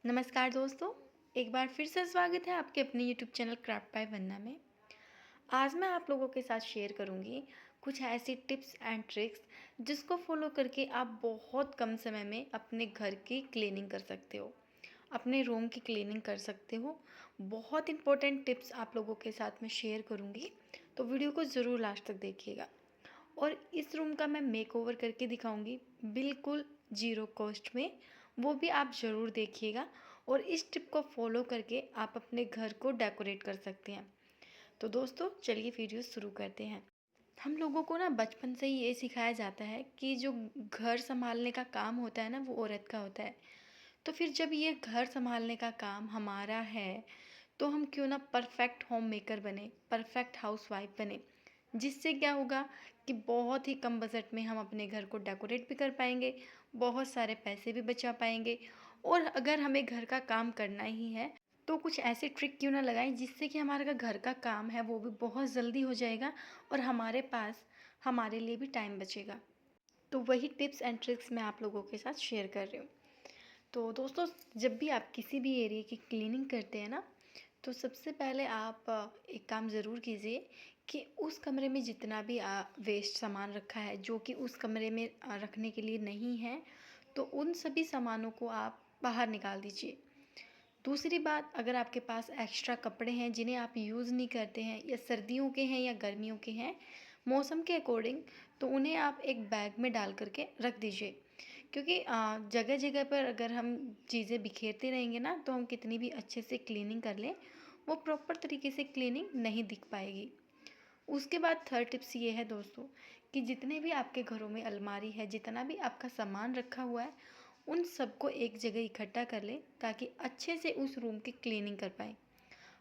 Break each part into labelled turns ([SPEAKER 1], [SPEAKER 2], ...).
[SPEAKER 1] नमस्कार दोस्तों। एक बार फिर से स्वागत है आपके अपने यूट्यूब चैनल क्राफ्ट बाय वन्ना में। आज मैं आप लोगों के साथ शेयर करूंगी कुछ ऐसी टिप्स एंड ट्रिक्स जिसको फॉलो करके आप बहुत कम समय में अपने घर की क्लीनिंग कर सकते हो, अपने रूम की क्लीनिंग कर सकते हो। बहुत इंपॉर्टेंट टिप्स आप लोगों के साथ में शेयर करूंगी, तो वीडियो को ज़रूर लास्ट तक देखिएगा। और इस रूम का मैं मेकओवर करके दिखाऊंगी बिल्कुल ज़ीरो कॉस्ट में, वो भी आप ज़रूर देखिएगा। और इस टिप को फॉलो करके आप अपने घर को डेकोरेट कर सकते हैं। तो दोस्तों चलिए वीडियो शुरू करते हैं। हम लोगों को ना बचपन से ही ये सिखाया जाता है कि जो घर संभालने का काम होता है ना वो औरत का होता है। तो फिर जब ये घर संभालने का काम हमारा है, तो हम क्यों ना परफेक्ट होम मेकर बने, परफेक्ट हाउसवाइफ बने। जिससे क्या होगा कि बहुत ही कम बजट में हम अपने घर को डेकोरेट भी कर पाएंगे, बहुत सारे पैसे भी बचा पाएंगे। और अगर हमें घर का काम करना ही है तो कुछ ऐसे ट्रिक क्यों ना लगाएं जिससे कि हमारा घर का काम है वो भी बहुत जल्दी हो जाएगा और हमारे पास हमारे लिए भी टाइम बचेगा। तो वही टिप्स एंड ट्रिक्स मैं आप लोगों के साथ शेयर कर रही हूँ। तो दोस्तों, जब भी आप किसी भी एरिया की क्लीनिंग करते हैं ना, तो सबसे पहले आप एक काम ज़रूर कीजिए कि उस कमरे में जितना भी वेस्ट सामान रखा है जो कि उस कमरे में रखने के लिए नहीं है, तो उन सभी सामानों को आप बाहर निकाल दीजिए। दूसरी बात, अगर आपके पास एक्स्ट्रा कपड़े हैं जिन्हें आप यूज़ नहीं करते हैं, या सर्दियों के हैं या गर्मियों के हैं, मौसम के अकॉर्डिंग, तो उन्हें आप एक बैग में डाल करके रख दीजिए। क्योंकि जगह जगह पर अगर हम चीज़ें बिखेरते रहेंगे ना, तो हम कितनी भी अच्छे से क्लीनिंग कर लें, वो प्रॉपर तरीके से क्लीनिंग नहीं दिख पाएगी। उसके बाद थर्ड टिप्स ये है दोस्तों, कि जितने भी आपके घरों में अलमारी है, जितना भी आपका सामान रखा हुआ है, उन सबको एक जगह इकट्ठा कर लें ताकि अच्छे से उस रूम की क्लीनिंग कर पाएँ।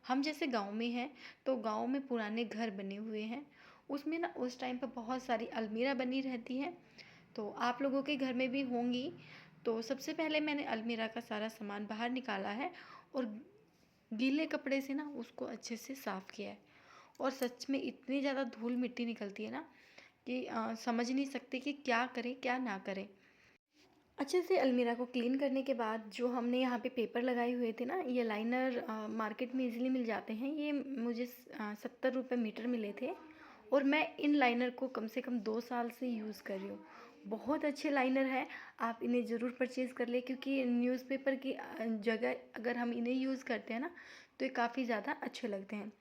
[SPEAKER 1] हम जैसे गांव में हैं, तो गांव में पुराने घर बने हुए हैं, उसमें ना उस टाइम पर बहुत सारी अलमीरा बनी रहती हैं। तो आप लोगों के घर में भी होंगी। तो सबसे पहले मैंने अलमीरा का सारा सामान बाहर निकाला है और गीले कपड़े से ना उसको अच्छे से साफ़ किया है। और सच में इतनी ज़्यादा धूल मिट्टी निकलती है ना कि समझ नहीं सकते कि क्या करें क्या ना करें। अच्छे से अलमीरा को क्लीन करने के बाद जो हमने यहाँ पे पेपर लगाए हुए थे ना, ये लाइनर मार्केट में इजीली मिल जाते हैं। ये मुझे 70 रुपये मीटर मिले थे और मैं इन लाइनर को कम से कम 2 साल से यूज़ कर रही हूँ। बहुत अच्छे लाइनर है, आप इन्हें ज़रूर परचेज़ कर ले, क्योंकि न्यूज़पेपर की जगह अगर हम इन्हें यूज़ करते हैं ना, तो ये काफ़ी ज़्यादा अच्छे लगते हैं।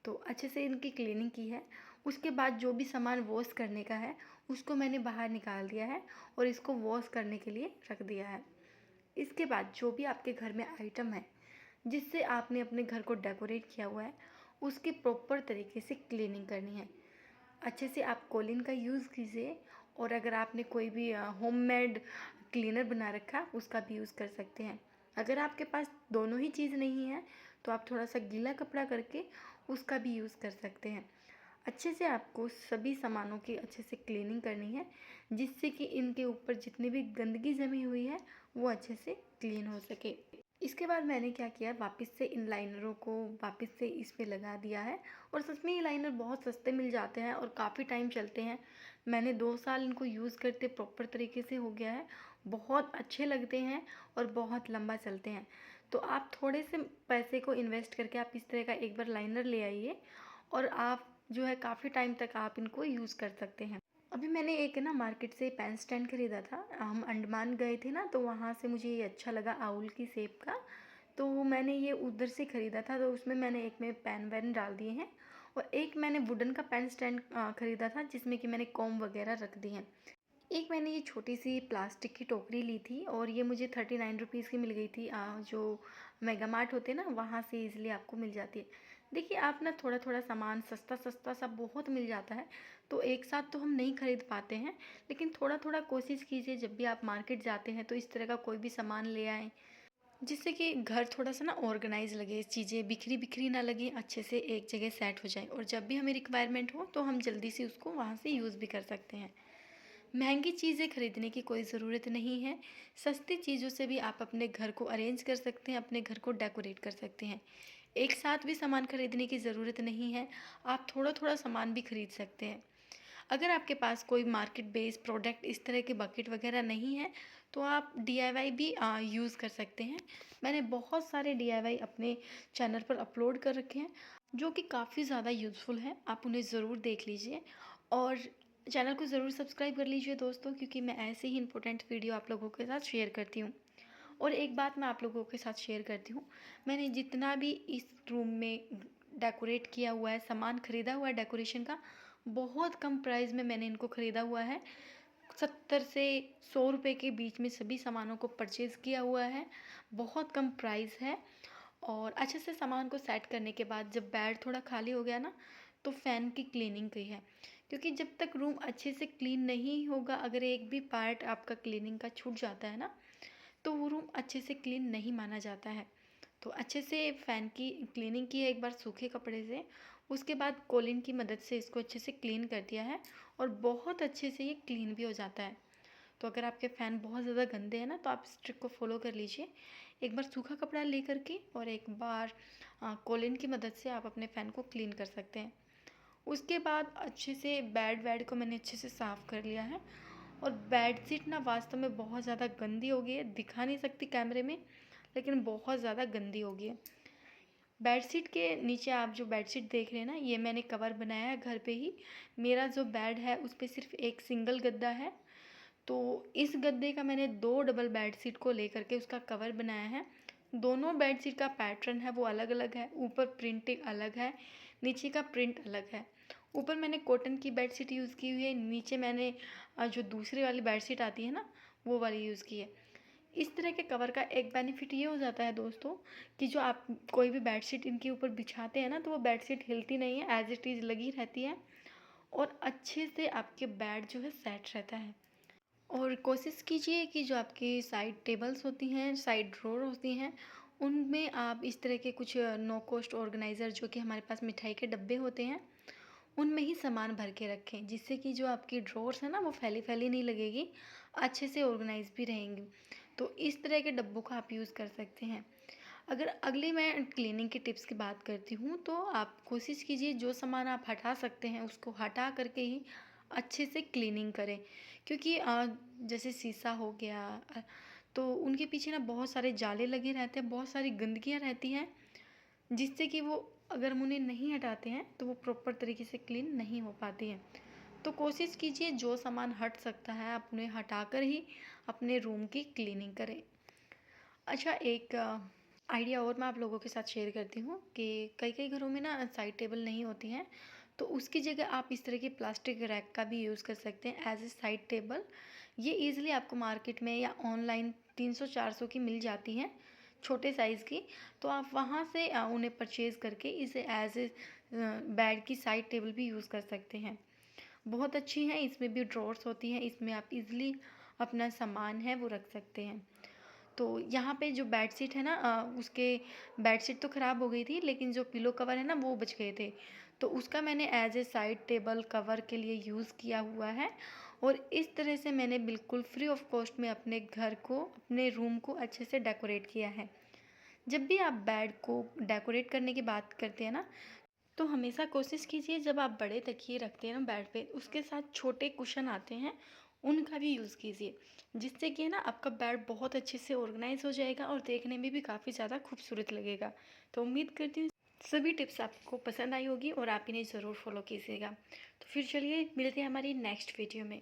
[SPEAKER 1] तो अच्छे से इनकी क्लीनिंग की है। उसके बाद जो भी सामान वॉश करने का है उसको मैंने बाहर निकाल दिया है और इसको वॉश करने के लिए रख दिया है। इसके बाद जो भी आपके घर में आइटम है जिससे आपने अपने घर को डेकोरेट किया हुआ है, उसकी प्रॉपर तरीके से क्लीनिंग करनी है। अच्छे से आप कोलिन का यूज़ कीजिए, और अगर आपने कोई भी होममेड क्लीनर बना रखा उसका भी यूज़ कर सकते हैं। अगर आपके पास दोनों ही चीज़ नहीं है तो आप थोड़ा सा गीला कपड़ा करके उसका भी यूज़ कर सकते हैं। अच्छे से आपको सभी सामानों की अच्छे से क्लीनिंग करनी है, जिससे कि इनके ऊपर जितनी भी गंदगी जमी हुई है वो अच्छे से क्लीन हो सके। इसके बाद मैंने क्या किया, वापस से इन लाइनरों को वापस से इस पे लगा दिया है। और सच में ये लाइनर बहुत सस्ते मिल जाते हैं और काफ़ी टाइम चलते हैं। मैंने 2 साल इनको यूज़ करते प्रॉपर तरीके से हो गया है। बहुत अच्छे लगते हैं और बहुत लंबा चलते हैं। तो आप थोड़े से पैसे को इन्वेस्ट करके आप इस तरह का एक बार लाइनर ले आइए, और आप जो है काफ़ी टाइम तक आप इनको यूज़ कर सकते हैं। अभी मैंने एक ना मार्केट से पेन स्टैंड खरीदा था। हम अंडमान गए थे ना, तो वहाँ से मुझे ये अच्छा लगा आउल की शेप का। तो मैंने ये उधर से ख़रीदा था, तो उसमें मैंने एक में पेन वैन डाल दिए हैं। और एक मैंने वुडन का पेन स्टैंड ख़रीदा था जिसमें कि मैंने कॉम्ब वगैरह रख दी हैं। एक मैंने ये छोटी सी प्लास्टिक की टोकरी ली थी और ये मुझे 39 रुपीज़ की मिल गई थी। जो मेगा मार्ट होते हैं ना वहाँ से ईज़िली आपको मिल जाती है। देखिए, आप ना थोड़ा थोड़ा सामान सस्ता सस्ता सा बहुत मिल जाता है, तो एक साथ तो हम नहीं खरीद पाते हैं। लेकिन थोड़ा थोड़ा कोशिश कीजिए, जब भी आप मार्केट जाते हैं तो इस तरह का कोई भी सामान ले आएँ, जिससे कि घर थोड़ा सा ना ऑर्गेनाइज लगे, चीज़ें बिखरी बिखरी ना लगे, अच्छे से एक जगह सेट हो जाए, और जब भी हमें रिक्वायरमेंट हो तो हम जल्दी से उसको वहाँ से यूज़ भी कर सकते हैं। महंगी चीज़ें खरीदने की कोई ज़रूरत नहीं है। सस्ती चीज़ों से भी आप अपने घर को अरेंज कर सकते हैं, अपने घर को डेकोरेट कर सकते हैं। एक साथ भी सामान खरीदने की ज़रूरत नहीं है, आप थोड़ा थोड़ा सामान भी खरीद सकते हैं। अगर आपके पास कोई मार्केट बेस्ड प्रोडक्ट इस तरह के बकेट वगैरह नहीं है तो आप DIY भी यूज़ कर सकते हैं। मैंने बहुत सारे DIY अपने चैनल पर अपलोड कर रखे हैं जो कि काफ़ी ज़्यादा यूज़फुल हैं, आप उन्हें ज़रूर देख लीजिए और चैनल को ज़रूर सब्सक्राइब कर लीजिए दोस्तों, क्योंकि मैं ऐसे ही इंपॉर्टेंट वीडियो आप लोगों के साथ शेयर करती हूँ। और एक बात मैं आप लोगों के साथ शेयर करती हूँ, मैंने जितना भी इस रूम में डेकोरेट किया हुआ है, सामान ख़रीदा हुआ है डेकोरेशन का, बहुत कम प्राइस में मैंने इनको ख़रीदा हुआ है। 70 से 100 रुपये के बीच में सभी सामानों को परचेज़ किया हुआ है। बहुत कम प्राइस है। और अच्छे से सामान को सेट करने के बाद जब बेड थोड़ा खाली हो गया ना, तो फ़ैन की क्लीनिंग की है, क्योंकि जब तक रूम अच्छे से क्लीन नहीं होगा, अगर एक भी पार्ट आपका क्लीनिंग का छूट जाता है ना, तो वो रूम अच्छे से क्लीन नहीं माना जाता है। तो अच्छे से फ़ैन की क्लीनिंग की है एक बार सूखे कपड़े से, उसके बाद कोलिन की मदद से इसको अच्छे से क्लीन कर दिया है और बहुत अच्छे से ये क्लीन भी हो जाता है। तो अगर आपके फ़ैन बहुत ज़्यादा गंदे हैं ना, तो आप इस ट्रिक को फॉलो कर लीजिए। एक बार सूखा कपड़ा ले करके और एक बार कोलिन की मदद से आप अपने फ़ैन को क्लीन कर सकते हैं। उसके बाद अच्छे से बेड वेड को मैंने अच्छे से साफ़ कर लिया है। और बेडशीट ना वास्तव में बहुत ज़्यादा गंदी हो गई है, दिखा नहीं सकती कैमरे में, लेकिन बहुत ज़्यादा गंदी हो गई है। बेडशीट के नीचे आप जो बेडशीट देख रहे हैं ना, ये मैंने कवर बनाया है घर पे ही। मेरा जो बेड है उस पे सिर्फ एक सिंगल गद्दा है, तो इस गद्दे का मैंने 2 डबल बेडशीट को लेकर के उसका कवर बनाया है। दोनों बेडशीट का पैटर्न है वो अलग अलग है, ऊपर प्रिंटिंग अलग है, नीचे का प्रिंट अलग है। ऊपर मैंने कॉटन की बेडशीट यूज़ की हुई है, नीचे मैंने जो दूसरी वाली बेडशीट आती है ना, वो वाली यूज़ की है। इस तरह के कवर का एक बेनिफिट ये हो जाता है दोस्तों, कि जो आप कोई भी बेडशीट इनके ऊपर बिछाते हैं ना, तो वो बेडशीट हिलती नहीं है, एज इट इज़ लगी रहती है और अच्छे से आपके बेड जो है सेट रहता है। और कोशिश कीजिए कि जो आपकी साइड टेबल्स होती हैं, साइड ड्रॉर होती हैं, उनमें आप इस तरह के कुछ नो कॉस्ट ऑर्गेनाइज़र, जो कि हमारे पास मिठाई के डब्बे होते हैं, उनमें ही सामान भर के रखें, जिससे कि जो आपकी ड्रॉर्स है ना, वो फैली-फैली नहीं लगेगी, अच्छे से ऑर्गेनाइज़ भी रहेंगी। तो इस तरह के डब्बों का आप यूज़ कर सकते हैं। अगर अगली मैं क्लीनिंग की टिप्स की बात करती हूँ, तो आप कोशिश कीजिए जो सामान आप हटा सकते हैं, उसको हटा करके ही अच्छे से क्लीनिंग करें। क्योंकि जैसे शीशा हो गया, तो उनके पीछे ना बहुत सारे जाले लगे रहते हैं, बहुत सारी गंदगियाँ रहती हैं, जिससे कि वो अगर हम उन्हें नहीं हटाते हैं तो वो प्रॉपर तरीके से क्लीन नहीं हो पाती हैं। तो कोशिश कीजिए जो सामान हट सकता है आप उन्हें हटाकर ही अपने रूम की क्लीनिंग करें। अच्छा, एक आइडिया और मैं आप लोगों के साथ शेयर करती हूँ कि कई कई घरों में ना साइड टेबल नहीं होती हैं, तो उसकी जगह आप इस तरह की प्लास्टिक रैक का भी यूज़ कर सकते हैं एज ए साइड टेबल। ये इजीली आपको मार्केट में या ऑनलाइन 300-400 की मिल जाती हैं, छोटे साइज़ की। तो आप वहाँ से उन्हें परचेज़ करके इसे एज ए बेड की साइड टेबल भी यूज़ कर सकते हैं। बहुत अच्छी हैं, इसमें भी ड्रॉर्स होती हैं, इसमें आप इजीली अपना सामान है वो रख सकते हैं। तो यहाँ पे जो बेडशीट है ना, उसके बेडशीट तो ख़राब हो गई थी, लेकिन जो पिलो कवर है ना वो बच गए थे, तो उसका मैंने as a side table cover के लिए यूज़ किया हुआ है। और इस तरह से मैंने बिल्कुल फ्री ऑफ कॉस्ट में अपने घर को, अपने रूम को अच्छे से डेकोरेट किया है। जब भी आप बेड को डेकोरेट करने की बात करते हैं ना, तो हमेशा कोशिश कीजिए जब आप बड़े तकिए रखते हैं ना बेड पे, उसके साथ छोटे कुशन आते हैं, उनका भी यूज़ कीजिए, जिससे कि ना आपका बेड बहुत अच्छे से ऑर्गेनाइज हो जाएगा और देखने में भी काफ़ी ज़्यादा खूबसूरत लगेगा। तो उम्मीद करती हूँ सभी टिप्स आपको पसंद आई होगी और आप इन्हें ज़रूर फॉलो कीजिएगा। तो फिर चलिए मिलते हैं हमारी नेक्स्ट वीडियो में।